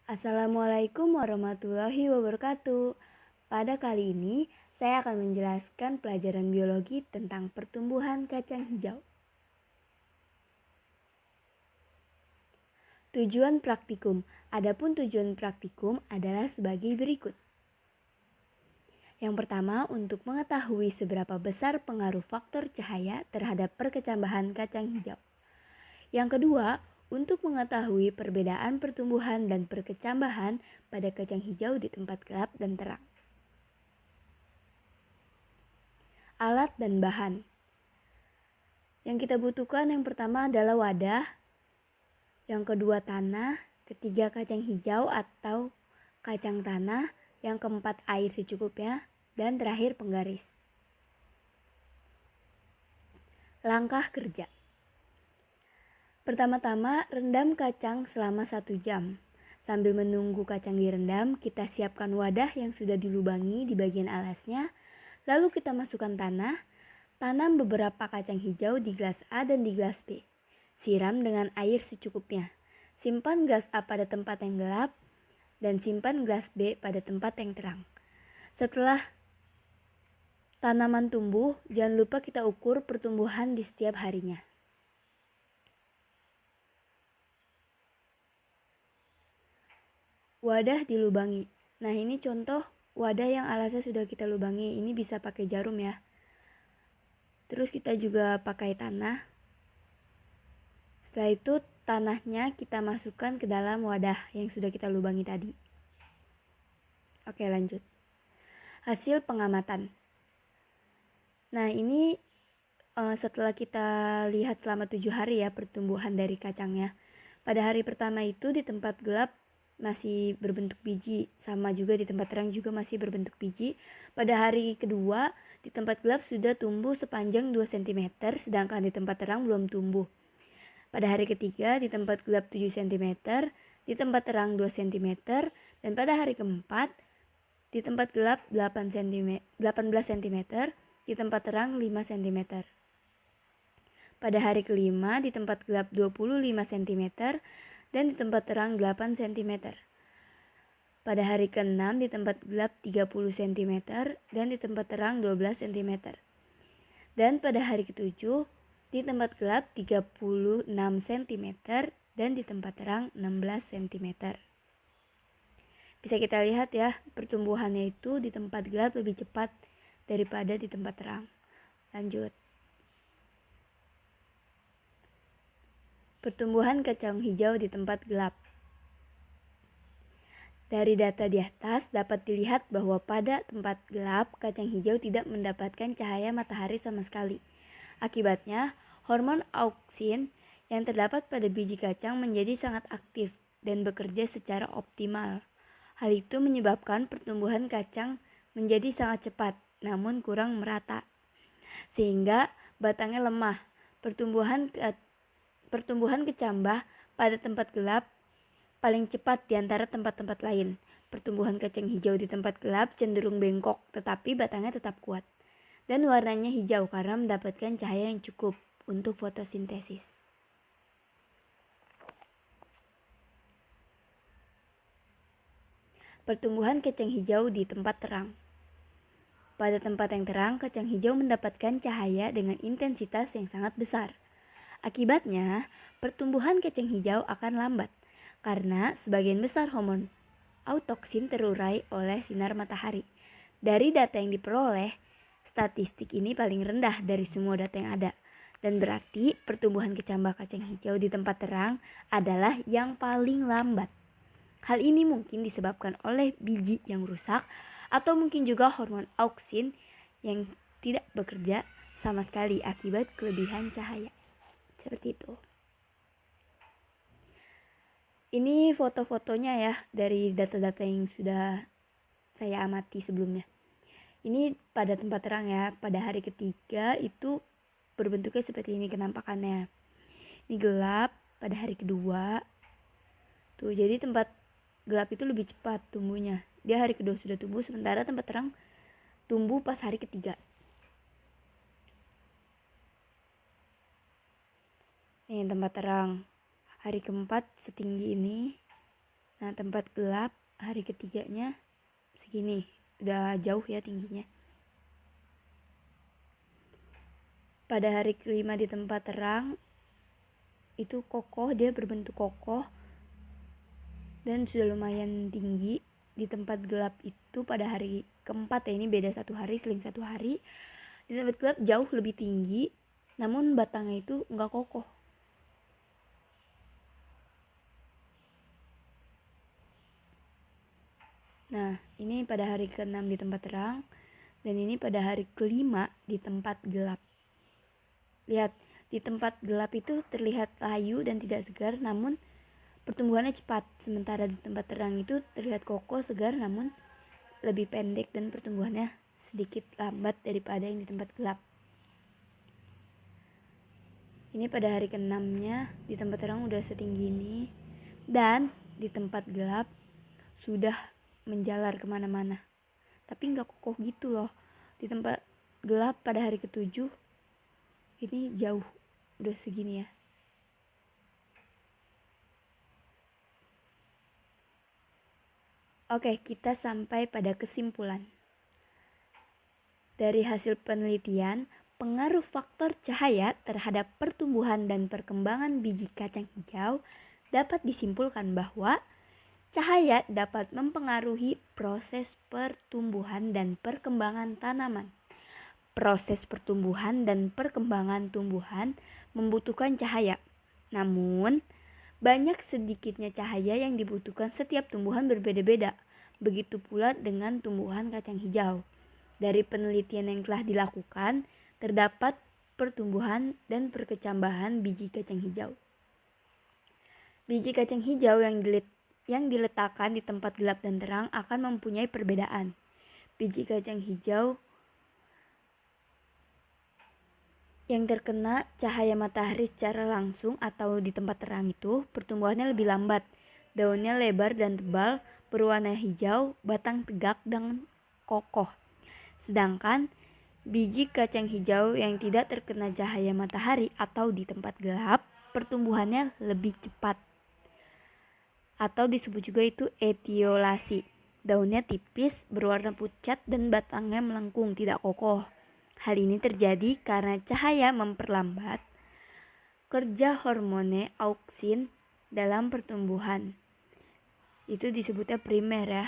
Assalamualaikum warahmatullahi wabarakatuh. Pada kali ini, saya akan menjelaskan pelajaran biologi tentang pertumbuhan kacang hijau. Tujuan praktikum. Adapun tujuan praktikum adalah sebagai berikut. Yang pertama, untuk mengetahui seberapa besar pengaruh faktor cahaya terhadap perkecambahan kacang hijau. Yang kedua, untuk mengetahui perbedaan pertumbuhan dan perkecambahan pada kacang hijau di tempat gelap dan terang. Alat dan bahan. Yang kita butuhkan yang pertama adalah wadah, yang kedua tanah, ketiga kacang hijau atau kacang tanah, yang keempat air secukupnya, dan terakhir penggaris. Langkah kerja. Pertama-tama, rendam kacang selama 1 jam. Sambil menunggu kacang direndam, kita siapkan wadah yang sudah dilubangi di bagian alasnya. Lalu kita masukkan tanah. Tanam beberapa kacang hijau di gelas A dan di gelas B. Siram dengan air secukupnya. Simpan gelas A pada tempat yang gelap dan simpan gelas B pada tempat yang terang. Setelah tanaman tumbuh, jangan lupa kita ukur pertumbuhan di setiap harinya. Wadah dilubangi. Nah, ini contoh wadah yang alasnya sudah kita lubangi. Ini bisa pakai jarum ya. Terus kita juga pakai tanah. Setelah itu tanahnya kita masukkan ke dalam wadah yang sudah kita lubangi tadi. Oke, lanjut. Hasil pengamatan. Nah, ini setelah kita lihat selama 7 hari ya pertumbuhan dari kacangnya. Pada hari pertama itu di tempat gelap masih berbentuk biji, sama juga di tempat terang juga masih berbentuk biji. Pada hari kedua di tempat gelap sudah tumbuh sepanjang 2 cm, sedangkan di tempat terang belum tumbuh. Pada hari ketiga di tempat gelap 7 cm, di tempat terang 2 cm, dan pada hari keempat di tempat gelap 18 cm, di tempat terang 5 cm. Pada hari kelima di tempat gelap 25 cm dan di tempat terang 8 cm. Pada hari ke-6 di tempat gelap 30 cm dan di tempat terang 12 cm. Dan pada hari ke-7 di tempat gelap 36 cm dan di tempat terang 16 cm. Bisa kita lihat ya, pertumbuhannya itu di tempat gelap lebih cepat daripada di tempat terang. Lanjut. Pertumbuhan kacang hijau di tempat gelap. Dari data di atas dapat dilihat bahwa pada tempat gelap kacang hijau tidak mendapatkan cahaya matahari sama sekali. Akibatnya, hormon auksin yang terdapat pada biji kacang menjadi sangat aktif dan bekerja secara optimal. Hal itu menyebabkan pertumbuhan kacang menjadi sangat cepat namun kurang merata, sehingga batangnya lemah. Pertumbuhan kecambah pada tempat gelap paling cepat di antara tempat-tempat lain. Pertumbuhan kacang hijau di tempat gelap cenderung bengkok, tetapi batangnya tetap kuat. Dan warnanya hijau karena mendapatkan cahaya yang cukup untuk fotosintesis. Pertumbuhan kacang hijau di tempat terang. Pada tempat yang terang, kacang hijau mendapatkan cahaya dengan intensitas yang sangat besar. Akibatnya, pertumbuhan kacang hijau akan lambat karena sebagian besar hormon autoksin terurai oleh sinar matahari. Dari data yang diperoleh, statistik ini paling rendah dari semua data yang ada, dan berarti pertumbuhan kecambah kacang hijau di tempat terang adalah yang paling lambat. Hal ini mungkin disebabkan oleh biji yang rusak atau mungkin juga hormon auksin yang tidak bekerja sama sekali akibat kelebihan cahaya. Seperti itu. Ini foto-fotonya ya dari data-data yang sudah saya amati sebelumnya. Ini pada tempat terang ya, pada hari ketiga itu berbentuknya seperti ini kenampakannya. Ini gelap pada hari kedua. Tuh, jadi tempat gelap itu lebih cepat tumbuhnya. Dia hari kedua sudah tumbuh, sementara tempat terang tumbuh pas hari ketiga. Nih tempat terang hari keempat setinggi ini, Nah, tempat gelap hari ketiganya segini, udah jauh ya tingginya. Pada hari kelima di tempat terang itu kokoh, dia berbentuk kokoh dan sudah lumayan tinggi. Di tempat gelap itu pada hari keempat ya, ini beda 1 hari, seling 1 hari. Di tempat gelap jauh lebih tinggi, namun batangnya itu nggak kokoh. Nah, ini pada hari ke-6 di tempat terang, dan ini pada hari kelima di tempat gelap. Lihat, di tempat gelap itu terlihat layu dan tidak segar, namun pertumbuhannya cepat. Sementara di tempat terang itu terlihat kokoh, segar, namun lebih pendek dan pertumbuhannya sedikit lambat daripada yang di tempat gelap. Ini pada hari ke-6-nya, di tempat terang udah setinggi ini, dan di tempat gelap sudah menjalar kemana-mana. Tapi nggak kokoh gitu loh. Di tempat gelap pada hari ke-7 ini jauh, udah segini ya. Oke, kita sampai pada kesimpulan. Dari hasil penelitian, pengaruh faktor cahaya terhadap pertumbuhan dan perkembangan biji kacang hijau dapat disimpulkan bahwa cahaya dapat mempengaruhi proses pertumbuhan dan perkembangan tanaman. Proses pertumbuhan dan perkembangan tumbuhan membutuhkan cahaya. Namun, banyak sedikitnya cahaya yang dibutuhkan setiap tumbuhan berbeda-beda. Begitu pula dengan tumbuhan kacang hijau. Dari penelitian yang telah dilakukan, terdapat pertumbuhan dan perkecambahan biji kacang hijau. Biji kacang hijau yang diletakkan di tempat gelap dan terang akan mempunyai perbedaan. Biji kacang hijau yang terkena cahaya matahari secara langsung atau di tempat terang itu pertumbuhannya lebih lambat, daunnya lebar dan tebal, berwarna hijau, batang tegak dan kokoh. Sedangkan biji kacang hijau yang tidak terkena cahaya matahari atau di tempat gelap, pertumbuhannya lebih cepat. Atau disebut juga itu etiolasi. Daunnya tipis, berwarna pucat dan batangnya melengkung, tidak kokoh. Hal ini terjadi karena cahaya memperlambat kerja hormone auksin dalam pertumbuhan. Itu disebutnya primer ya.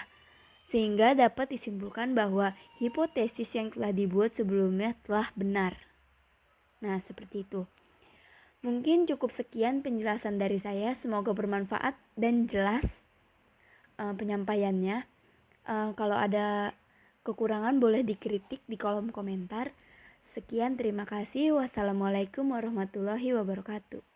Sehingga dapat disimpulkan bahwa hipotesis yang telah dibuat sebelumnya telah benar. Nah, seperti itu. Mungkin cukup sekian penjelasan dari saya. Semoga bermanfaat dan jelas penyampaiannya. Kalau ada kekurangan boleh dikritik di kolom komentar. Sekian, terima kasih. Wassalamualaikum warahmatullahi wabarakatuh.